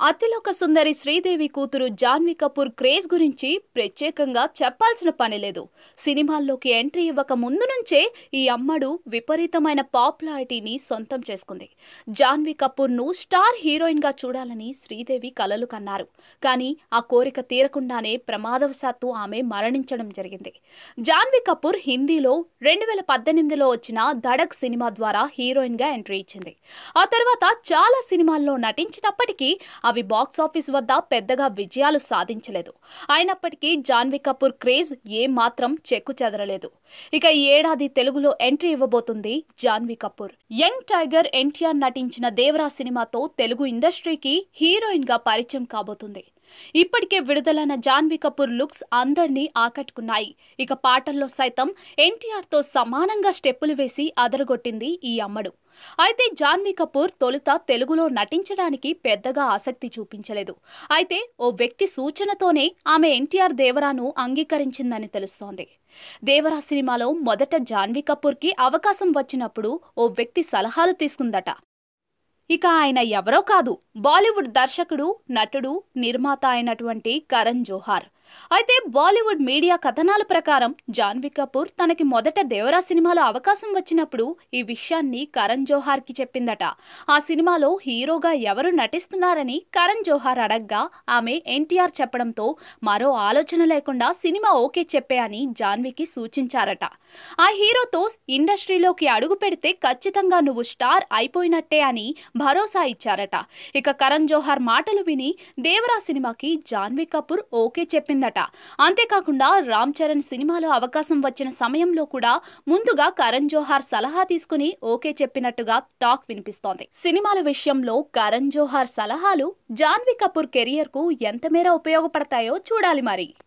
అతిలోక సుందరి శ్రీదేవి కూతురు జాన్వీ కపూర్ క్రేజ్ గురించి ప్రత్యేకంగా చెప్పాల్సిన పని లేదు. సినిమాల్లోకి ఎంట్రీ ఇవ్వక ముందు నుంచే ఈ అమ్మడు విపరీతమైన పాపులారిటీని సొంతం చేసుకుంది. జాన్వీ కపూర్ను స్టార్ హీరోయిన్గా చూడాలని శ్రీదేవి కలలు కన్నారు. కానీ ఆ కోరిక తీరకుండానే ప్రమాదవశాత్తు ఆమె మరణించడం జరిగింది. జాన్వీ కపూర్ హిందీలో 2018లో వచ్చిన ధడక్ సినిమా ద్వారా హీరోయిన్గా ఎంట్రీ ఇచ్చింది. ఆ తర్వాత చాలా సినిమాల్లో నటించినప్పటికీ అవి బాక్స్ ఆఫీస్ వద్ద పెద్దగా విజయాలు సాధించలేదు. అయినప్పటికీ జాన్వీ కపూర్ క్రేజ్ ఏమాత్రం చెక్కు చెదరలేదు. ఇక ఈ ఏడాది తెలుగులో ఎంట్రీ ఇవ్వబోతుంది జాన్వీ కపూర్. యంగ్ టైగర్ ఎన్టీఆర్ నటించిన దేవరా సినిమాతో తెలుగు ఇండస్ట్రీకి హీరోయిన్ గా పరిచయం కాబోతుంది. ఇప్పటికే విడుదలైన జాన్వీ కపూర్ లుక్స్ అందరినీ ఆకట్టుకున్నాయి. ఇక పాటల్లో సైతం ఎన్టీఆర్ తో సమానంగా స్టెప్పులు వేసి అదరగొట్టింది ఈ అమ్మడు. అయితే జాన్వీ కపూర్ తొలుత తెలుగులో నటించడానికి పెద్దగా ఆసక్తి చూపించలేదు. అయితే ఓ వ్యక్తి సూచనతోనే ఆమె ఎన్టీఆర్ దేవరాను అంగీకరించిందని తెలుస్తోంది. దేవరా సినిమాలో మొదట జాన్వీ కపూర్కి అవకాశం వచ్చినప్పుడు ఓ వ్యక్తి సలహాలు తీసుకుందట. ఇక ఆయన ఎవరో కాదు, బాలీవుడ్ దర్శకుడు, నటుడు, నిర్మాత అయినటువంటి కరణ్ జోహార్. అయితే బాలీవుడ్ మీడియా కథనాల ప్రకారం జాన్వీ కపూర్ తనకి మొదట దేవరా సినిమాలో అవకాశం వచ్చినప్పుడు ఈ విషయాన్ని కరణ్ జోహార్కి చెప్పిందట. ఆ సినిమాలో హీరోగా ఎవరు నటిస్తున్నారని కరణ్ జోహార్ అడగ్గా ఆమె ఎన్టీఆర్ చెప్పడంతో మరో ఆలోచన లేకుండా సినిమా ఓకే చెప్పే అని జాన్వీకి సూచించారట. ఆ హీరోతో ఇండస్ట్రీలోకి అడుగు పెడితే ఖచ్చితంగా నువ్వు స్టార్ అయిపోయినట్టే అని భరోసా ఇచ్చారట. ఇక కరణ్ జోహార్ మాటలు విని దేవరా సినిమాకి జాన్వీ కపూర్ ఓకే చెప్పింది. అంతేకాకుండా రామ్ చరణ్ సినిమాలో అవకాశం వచ్చిన సమయంలో కూడా ముందుగా కరణ్ జోహార్ సలహా తీసుకుని ఓకే చెప్పినట్టుగా టాక్ వినిపిస్తోంది. సినిమాల విషయంలో కరణ్ జోహార్ సలహాలు జాన్వీ కపూర్ కెరియర్ కు ఎంత మేర ఉపయోగపడతాయో చూడాలి మరి.